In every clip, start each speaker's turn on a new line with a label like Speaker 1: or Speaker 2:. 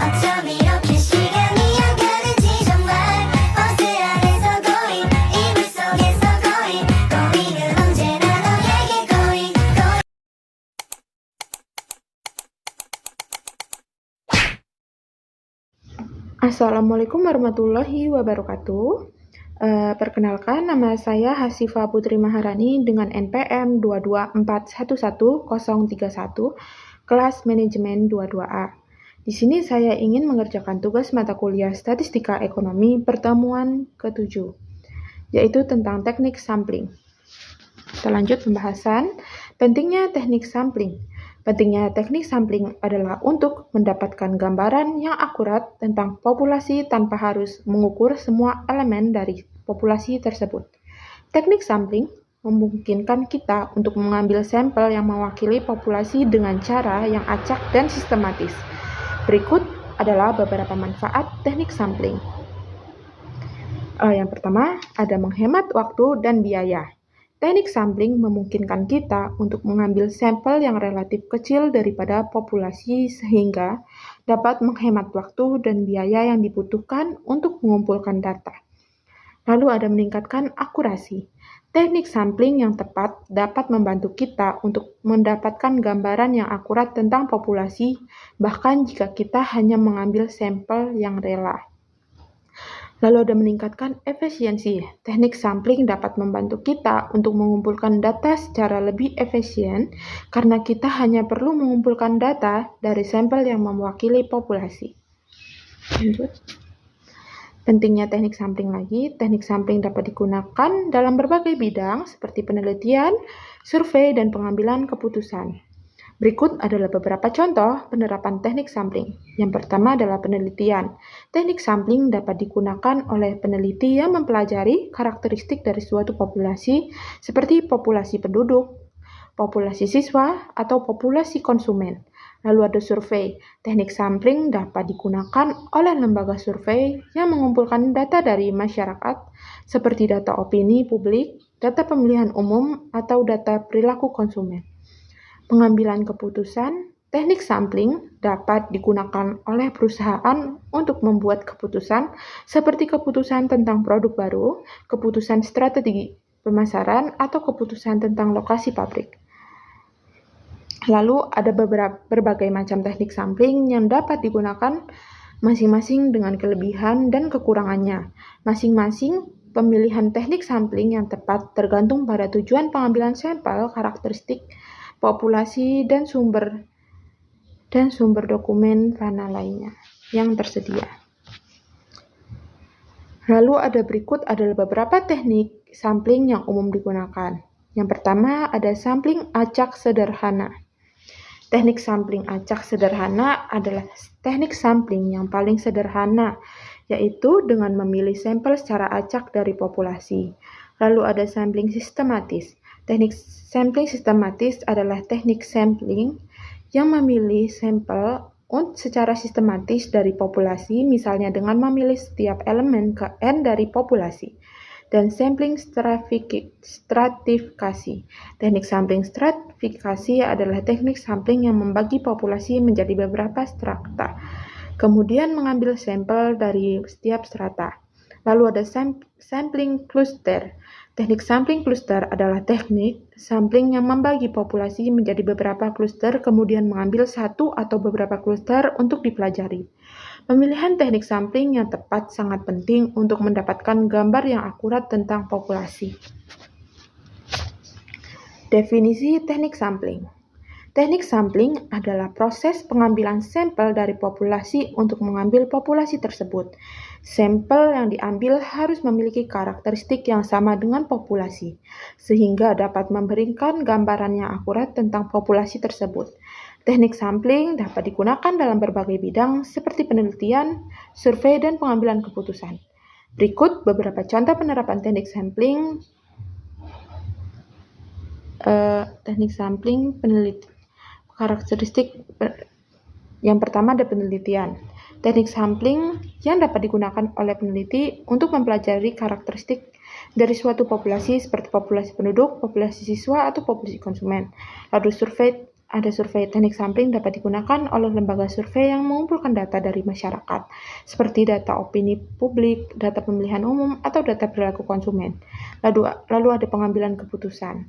Speaker 1: 어쩜 이렇게 시간이 안 가는지 정말 버스 안에서 고인 이불 속에서 고인 고인은 언제나 너에게 고인 고인.
Speaker 2: Assalamualaikum warahmatullahi wabarakatuh. Perkenalkan, nama saya Hasifa Putri Maharani dengan NPM 224111031, kelas manajemen 22A. Di sini saya ingin mengerjakan tugas mata kuliah Statistika Ekonomi pertemuan ke-7, yaitu tentang teknik sampling. Kita lanjut pembahasan. Pentingnya teknik sampling. Pentingnya teknik sampling adalah untuk mendapatkan gambaran yang akurat tentang populasi tanpa harus mengukur semua elemen dari populasi tersebut. Teknik sampling memungkinkan kita untuk mengambil sampel yang mewakili populasi dengan cara yang acak dan sistematis. Berikut adalah beberapa manfaat teknik sampling. Yang pertama, ada menghemat waktu dan biaya. Teknik sampling memungkinkan kita untuk mengambil sampel yang relatif kecil daripada populasi sehingga dapat menghemat waktu dan biaya yang dibutuhkan untuk mengumpulkan data. Lalu ada meningkatkan akurasi. Teknik sampling yang tepat dapat membantu kita untuk mendapatkan gambaran yang akurat tentang populasi, bahkan jika kita hanya mengambil sampel yang rela. Lalu ada meningkatkan efisiensi. Teknik sampling dapat membantu kita untuk mengumpulkan data secara lebih efisien karena kita hanya perlu mengumpulkan data dari sampel yang mewakili populasi. Lanjut. Pentingnya teknik sampling lagi. Teknik sampling dapat digunakan dalam berbagai bidang seperti penelitian, survei, dan pengambilan keputusan. Berikut adalah beberapa contoh penerapan teknik sampling. Yang pertama adalah penelitian. Teknik sampling dapat digunakan oleh peneliti yang mempelajari karakteristik dari suatu populasi seperti populasi penduduk, populasi siswa, atau populasi konsumen. Lalu ada survei. Teknik sampling dapat digunakan oleh lembaga survei yang mengumpulkan data dari masyarakat seperti data opini publik, data pemilihan umum, atau data perilaku konsumen. Pengambilan keputusan. Teknik sampling dapat digunakan oleh perusahaan untuk membuat keputusan seperti keputusan tentang produk baru, keputusan strategi pemasaran, atau keputusan tentang lokasi pabrik. Lalu ada berbagai macam teknik sampling yang dapat digunakan masing-masing dengan kelebihan dan kekurangannya. Masing-masing pemilihan teknik sampling yang tepat tergantung pada tujuan pengambilan sampel, karakteristik populasi, dan sumber dokumen dana lainnya yang tersedia. Lalu ada berikut adalah beberapa teknik sampling yang umum digunakan. Yang pertama ada sampling acak sederhana. Teknik sampling acak sederhana adalah teknik sampling yang paling sederhana, yaitu dengan memilih sampel secara acak dari populasi. Lalu ada sampling sistematis. Teknik sampling sistematis adalah teknik sampling yang memilih sampel secara sistematis dari populasi, misalnya dengan memilih setiap elemen ke N dari populasi. Dan sampling stratifikasi. Teknik sampling stratifikasi adalah teknik sampling yang membagi populasi menjadi beberapa strata, kemudian mengambil sampel dari setiap strata. Lalu ada sampling cluster. Teknik sampling cluster adalah teknik sampling yang membagi populasi menjadi beberapa cluster, kemudian mengambil satu atau beberapa cluster untuk dipelajari. Pemilihan teknik sampling yang tepat sangat penting untuk mendapatkan gambar yang akurat tentang populasi. Definisi teknik sampling. Teknik sampling adalah proses pengambilan sampel dari populasi untuk mengambil populasi tersebut. Sampel yang diambil harus memiliki karakteristik yang sama dengan populasi, sehingga dapat memberikan gambaran yang akurat tentang populasi tersebut. Teknik sampling dapat digunakan dalam berbagai bidang seperti penelitian, survei, dan pengambilan keputusan. Berikut beberapa contoh penerapan teknik sampling. Teknik sampling penelitian. Karakteristik yang pertama ada penelitian. Teknik sampling yang dapat digunakan oleh peneliti untuk mempelajari karakteristik dari suatu populasi seperti populasi penduduk, populasi siswa, atau populasi konsumen. Lalu survei. ada survei. Teknik sampling dapat digunakan oleh lembaga survei yang mengumpulkan data dari masyarakat, seperti data opini publik, data pemilihan umum, atau data perilaku konsumen. Lalu ada pengambilan keputusan.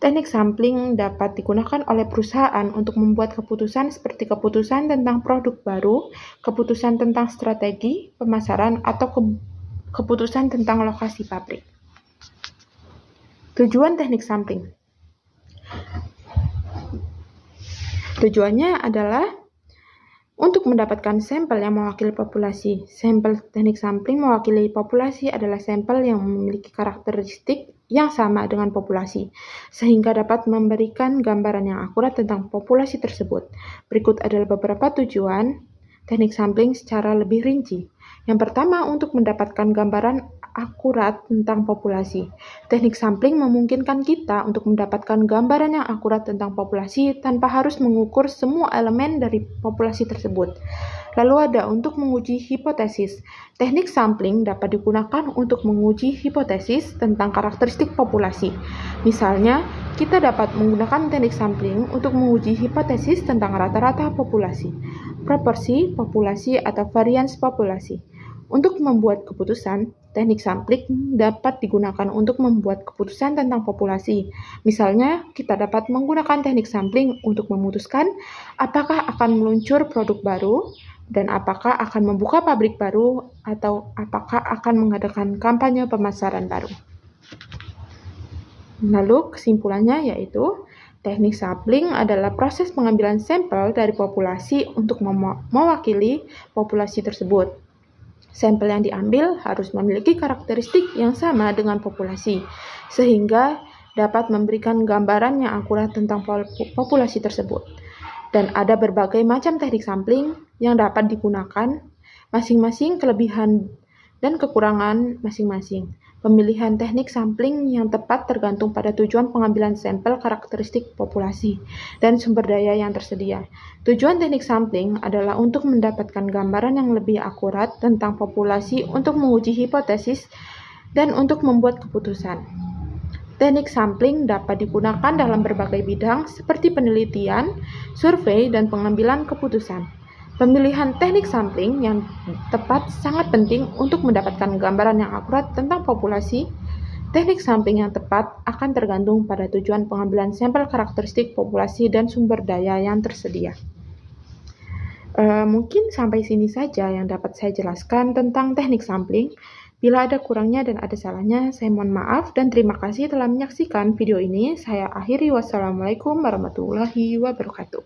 Speaker 2: Teknik sampling dapat digunakan oleh perusahaan untuk membuat keputusan seperti keputusan tentang produk baru, keputusan tentang strategi pemasaran, atau keputusan tentang lokasi pabrik. Tujuan teknik sampling. Tujuannya adalah untuk mendapatkan sampel yang mewakili populasi. Sampel teknik sampling mewakili populasi adalah sampel yang memiliki karakteristik yang sama dengan populasi, sehingga dapat memberikan gambaran yang akurat tentang populasi tersebut. Berikut adalah beberapa tujuan teknik sampling secara lebih rinci. Yang pertama, untuk mendapatkan gambaran akurat tentang populasi. Teknik sampling memungkinkan kita untuk mendapatkan gambaran yang akurat tentang populasi tanpa harus mengukur semua elemen dari populasi tersebut. Lalu ada untuk menguji hipotesis. Teknik sampling dapat digunakan untuk menguji hipotesis tentang karakteristik populasi. Misalnya, kita dapat menggunakan teknik sampling untuk menguji hipotesis tentang rata-rata populasi, proporsi populasi, atau varians populasi. Untuk membuat keputusan, teknik sampling dapat digunakan untuk membuat keputusan tentang populasi. Misalnya, kita dapat menggunakan teknik sampling untuk memutuskan apakah akan meluncur produk baru, dan apakah akan membuka pabrik baru, atau apakah akan mengadakan kampanye pemasaran baru. Lalu kesimpulannya yaitu, teknik sampling adalah proses pengambilan sampel dari populasi untuk mewakili populasi tersebut. Sampel yang diambil harus memiliki karakteristik yang sama dengan populasi, sehingga dapat memberikan gambaran yang akurat tentang populasi tersebut. Dan ada berbagai macam teknik sampling yang dapat digunakan, masing-masing kelebihan dan kekurangan masing-masing. Pemilihan teknik sampling yang tepat tergantung pada tujuan pengambilan sampel karakteristik populasi dan sumber daya yang tersedia. Tujuan teknik sampling adalah untuk mendapatkan gambaran yang lebih akurat tentang populasi untuk menguji hipotesis dan untuk membuat keputusan. Teknik sampling dapat digunakan dalam berbagai bidang seperti penelitian, survei, dan pengambilan keputusan. Pemilihan teknik sampling yang tepat sangat penting untuk mendapatkan gambaran yang akurat tentang populasi. Teknik sampling yang tepat akan tergantung pada tujuan pengambilan sampel karakteristik populasi dan sumber daya yang tersedia. Mungkin sampai sini saja yang dapat saya jelaskan tentang teknik sampling. Bila ada kurangnya dan ada salahnya, saya mohon maaf dan terima kasih telah menyaksikan video ini. Saya akhiri, wassalamualaikum warahmatullahi wabarakatuh.